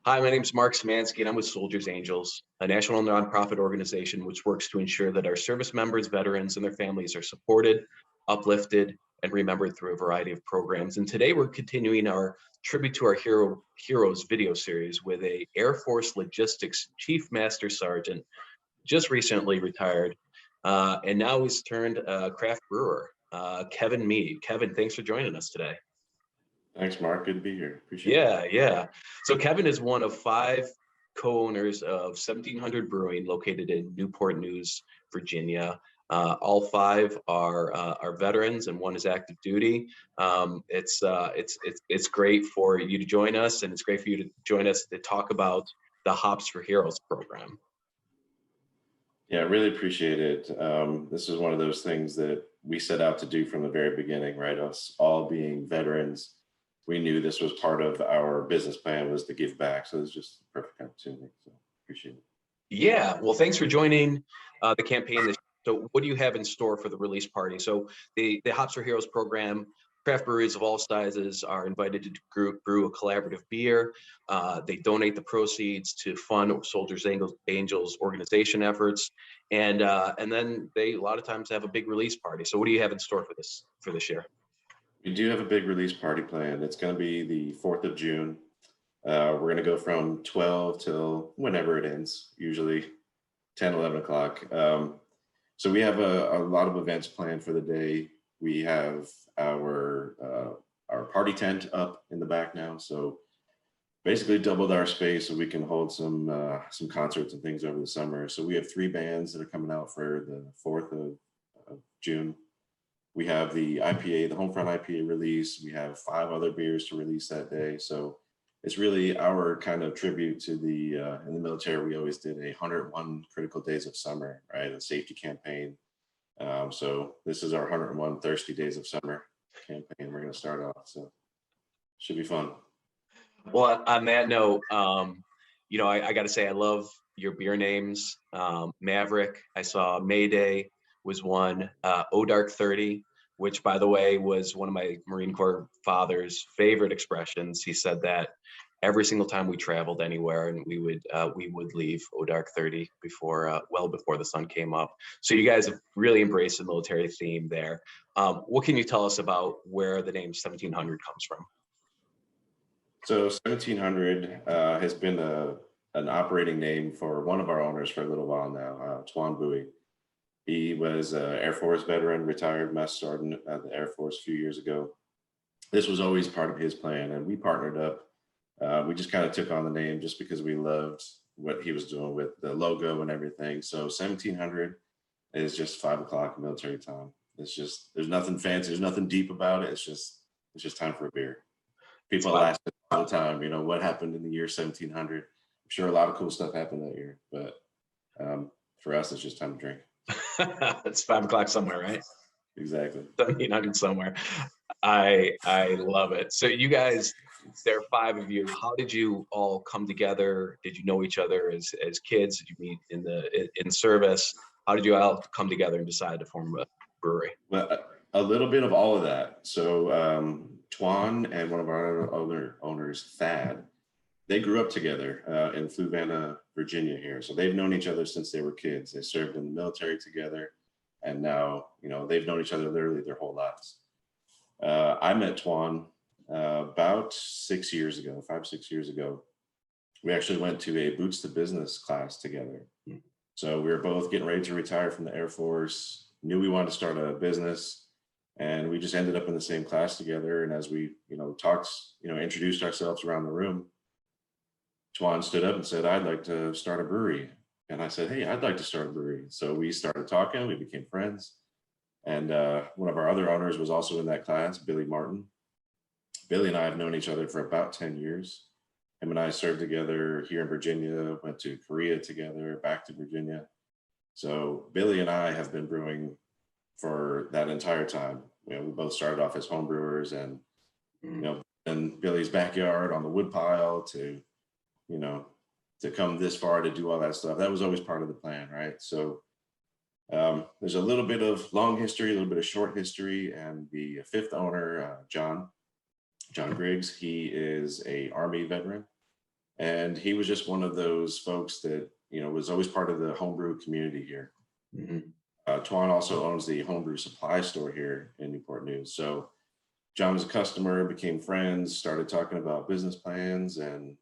Hi, my name is Mark Szymanski, and I'm with Soldiers Angels, a national nonprofit organization which works to ensure that our service members, veterans, and their families are supported, uplifted, and remembered through a variety of programs. And today we're continuing our tribute to our heroes video series with a Air Force Logistics Chief Master Sergeant, just recently retired, and now he's turned craft brewer, Kevin Mead. Kevin, thanks for joining us today. Thanks, Mark. Good to be here. Appreciate it. Yeah. So Kevin is one of five co-owners of 1700 Brewing, located in Newport News, Virginia. All five are veterans, and one is active duty. It's great for you to join us, and it's great for you to join us to talk about the Hops for Heroes program. Yeah, I really appreciate it. This is one of those things that we set out to do from the very beginning, right? Us all being veterans, we knew this was part of our business plan, was to give back. So it's just a perfect opportunity. So appreciate it. Yeah, well, thanks for joining the campaign. So what do you have in store for the release party? So the Hops for Heroes program, craft breweries of all sizes are invited to brew a collaborative beer. They donate the proceeds to fund Soldiers Angels organization efforts, and then they a lot of times have a big release party. So what do you have in store for this year? We do have a big release party planned. It's going to be the 4th of June. We're going to go from 12 till whenever it ends, usually 10, 11 o'clock. So we have a lot of events planned for the day. We have our party tent up in the back now. So basically doubled our space so we can hold some concerts and things over the summer. So we have 3 bands that are coming out for the 4th of June. We have the IPA, the Homefront IPA release. We have 5 other beers to release that day. So it's really our kind of tribute to the, in the military, we always did 101 critical days of summer, right? A safety campaign. So this is our 101 thirsty days of summer campaign. We're going to start off. So should be fun. Well, on that note, I got to say, I love your beer names. Maverick, I saw Mayday was one, Dark 30, which, by the way, was one of my Marine Corps father's favorite expressions. He said that every single time we traveled anywhere, and we would leave Dark 30 well before the sun came up. So you guys have really embraced the military theme there. What can you tell us about where the name 1700 comes from? So 1700 has been an operating name for one of our owners for a little while now, Twan Bowie. He was an Air Force veteran, retired Master Sergeant at the Air Force a few years ago. This was always part of his plan, and we partnered up. We just kind of took on the name just because we loved what he was doing with the logo and everything. So 1700 is just 5 o'clock military time. It's just, there's nothing fancy, there's nothing deep about it. It's just time for a beer. People ask us all the time, what happened in the year 1700? I'm sure a lot of cool stuff happened that year, but for us, it's just time to drink. It's 5 o'clock somewhere, right? Exactly. 1700 somewhere. I love it. So you guys, there are 5 of you. How did you all come together? Did you know each other as kids? Did you meet in service? How did you all come together and decide to form a brewery? Well, a little bit of all of that. So Twan and one of our other owners, Thad, they grew up together in Fluvanna, Virginia here. So they've known each other since they were kids. They served in the military together. And now, they've known each other literally their whole lives. I met Twan about 6 years ago, 5, 6 years ago. We actually went to a Boots to Business class together. So we were both getting ready to retire from the Air Force, knew we wanted to start a business, and we just ended up in the same class together. And as we, talked, introduced ourselves around the room, Twan stood up and said, "I'd like to start a brewery." And I said, "Hey, I'd like to start a brewery." So we started talking, we became friends. And one of our other owners was also in that class, Billy Martin. Billy and I have known each other for about 10 years. Him and I served together here in Virginia, went to Korea together, back to Virginia. So Billy and I have been brewing for that entire time. We both started off as home brewers, and, in Billy's backyard on the wood pile to come this far to do all that stuff. That was always part of the plan, right? So there's a little bit of long history, a little bit of short history, and the 5th owner, John Griggs, he is a Army veteran. And he was just one of those folks that, was always part of the homebrew community here. Mhm. Tuan also owns the homebrew supply store here in Newport News. So John was a customer, became friends, started talking about business plans, and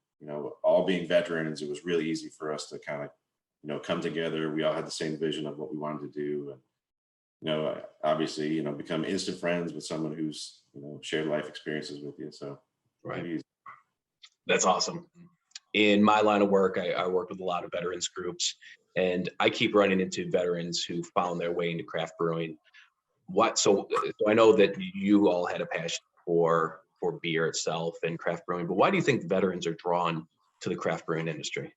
all being veterans, it was really easy for us to kind of come together. We all had the same vision of what we wanted to do, and obviously become instant friends with someone who's shared life experiences with you. So Right. pretty easy. That's awesome. In my line of work, I work with a lot of veterans groups, and I keep running into veterans who found their way into craft brewing. So I know that you all had a passion for beer itself and craft brewing, but why do you think veterans are drawn to the craft brewing industry?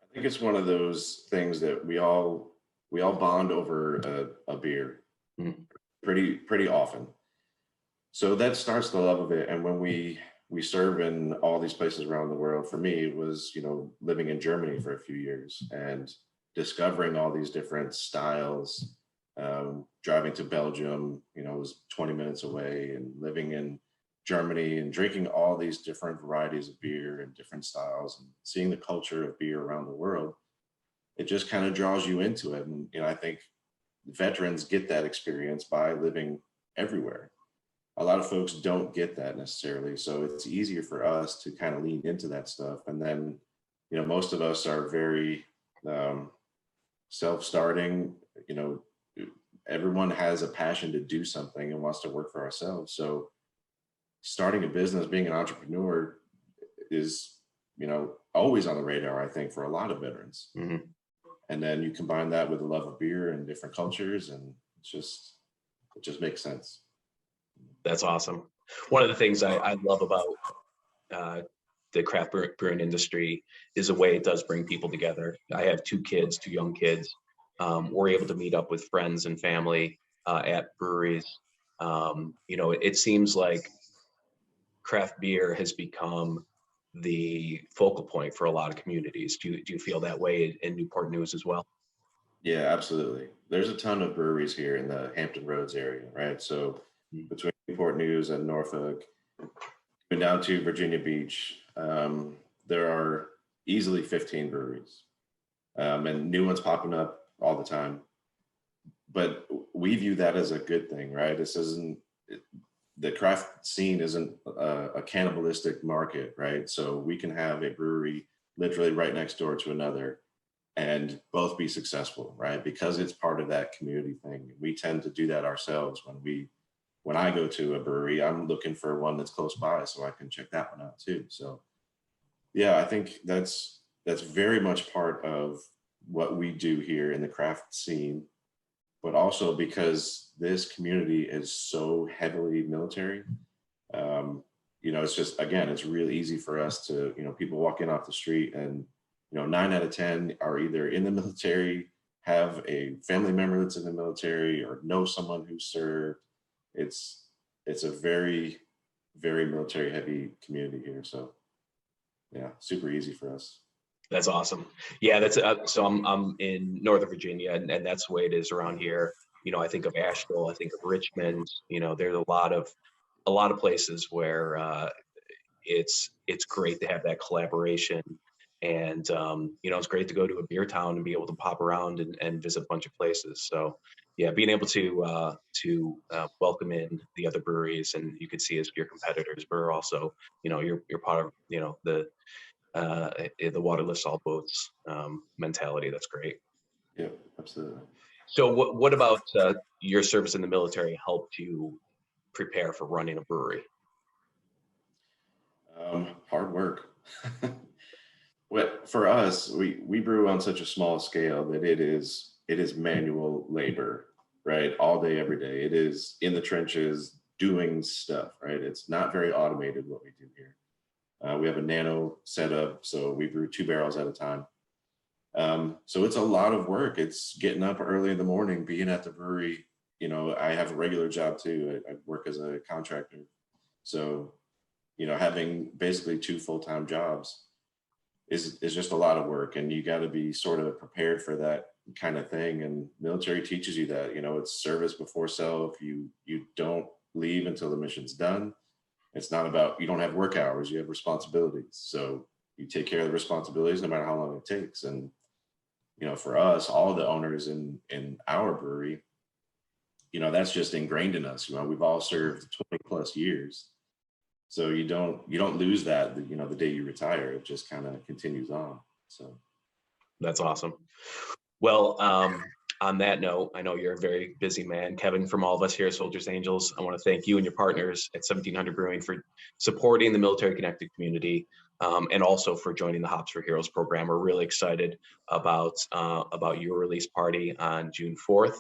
I think it's one of those things that we all bond over a beer Mm. pretty often. So that starts the love of it. And when we serve in all these places around the world, for me, it was, living in Germany for a few years and discovering all these different styles. Driving to Belgium, it was 20 minutes away, and living in Germany and drinking all these different varieties of beer and different styles and seeing the culture of beer around the world, it just kind of draws you into it. And, I think veterans get that experience by living everywhere. A lot of folks don't get that necessarily. So it's easier for us to kind of lean into that stuff. And then, most of us are very um, self-starting. Everyone has a passion to do something and wants to work for ourselves. So starting a business, being an entrepreneur is, always on the radar, I think, for a lot of veterans. Mhm. And then you combine that with the love of beer and different cultures, and it just makes sense. That's awesome. One of the things I love about uh, the craft brewing industry is the way it does bring people together. I have two kids, two young kids. We're able to meet up with friends and family at breweries. It seems like craft beer has become the focal point for a lot of communities. Do you feel that way in Newport News as well? Yeah, absolutely. There's a ton of breweries here in the Hampton Roads area, right? So Mm. between Newport News and Norfolk, and down to Virginia Beach, there are easily 15 breweries, and new ones popping up all the time. But we view that as a good thing, right? This isn't the craft scene isn't a cannibalistic market, right? So we can have a brewery literally right next door to another and both be successful, right? Because it's part of that community thing. We tend to do that ourselves when I go to a brewery, I'm looking for one that's close by so I can check that one out too. So yeah, I think that's very much part of what we do here in the craft scene, but also because this community is so heavily military. Um, it's just, again, it's really easy for us to, people walk in off the street and, 9 out of 10 are either in the military, have a family member that's in the military, or know someone who served. It's it's a very, very military heavy community here. So yeah, super easy for us. That's awesome. Yeah, that's so I'm in Northern Virginia, and that's the way it is around here. I think of Asheville, I think of Richmond. There's a lot of places where it's great to have that collaboration, and it's great to go to a beer town and be able to pop around and visit a bunch of places. So yeah, being able to welcome in the other breweries, and you could see as your competitors, but are also you're part of the water lifts all boats mentality. That's great. Yeah, absolutely. So what about your service in the military helped you prepare for running a brewery? Hard work. What for us, we brew on such a small scale that it is manual labor, right? All day, every day. It is in the trenches doing stuff, right? It's not very automated what we do here. We have a nano setup, so we brew 2 barrels at a time. So it's a lot of work. It's getting up early in the morning, being at the brewery. I have a regular job too. I work as a contractor. So, having basically two full-time jobs is just a lot of work, and you got to be sort of prepared for that kind of thing. And military teaches you that, it's service before self. You don't leave until the mission's done. It's not about, you don't have work hours, you have responsibilities. So you take care of the responsibilities no matter how long it takes. And, you know, for us, all of the owners in our brewery, you know, that's just ingrained in us. You know, we've all served 20 plus years. So you don't lose that, you know, the day you retire. It just kind of continues on. So That's awesome. Well, on that note, I know you're a very busy man. Kevin, from all of us here at Soldiers Angels, I want to thank you and your partners at 1700 Brewing for supporting the military connected community, and also for joining the Hops for Heroes program. We're really excited about your release party on June 4th.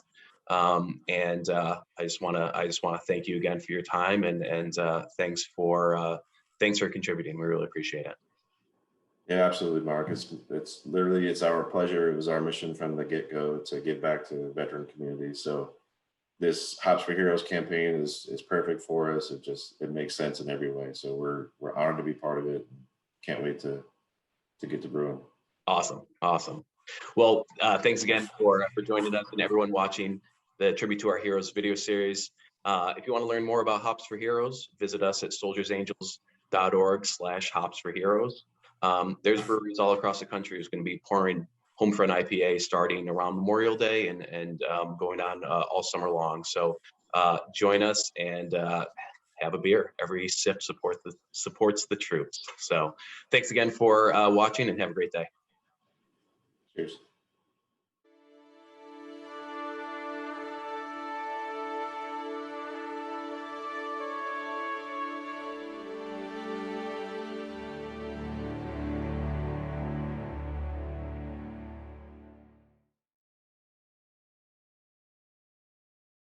And I just want to thank you again for your time, and thanks for contributing. We really appreciate it. yeah, absolutely, Mark. It's literally, it's our pleasure. It was our mission from the get-go to give back to the veteran community. So this Hops for Heroes campaign is perfect for us. It makes sense in every way. So we're honored to be part of it. Can't wait to get to brewing. Awesome. Well, thanks again for joining us, and everyone watching the Tribute to Our Heroes video series. If you want to learn more about Hops for Heroes, visit us at soldiersangels.org/Hops for Heroes. There's breweries all across the country who's going to be pouring Homefront IPA starting around Memorial Day and going on all summer long. So join us and have a beer. Every sip supports the troops. So thanks again for watching, and have a great day. Cheers.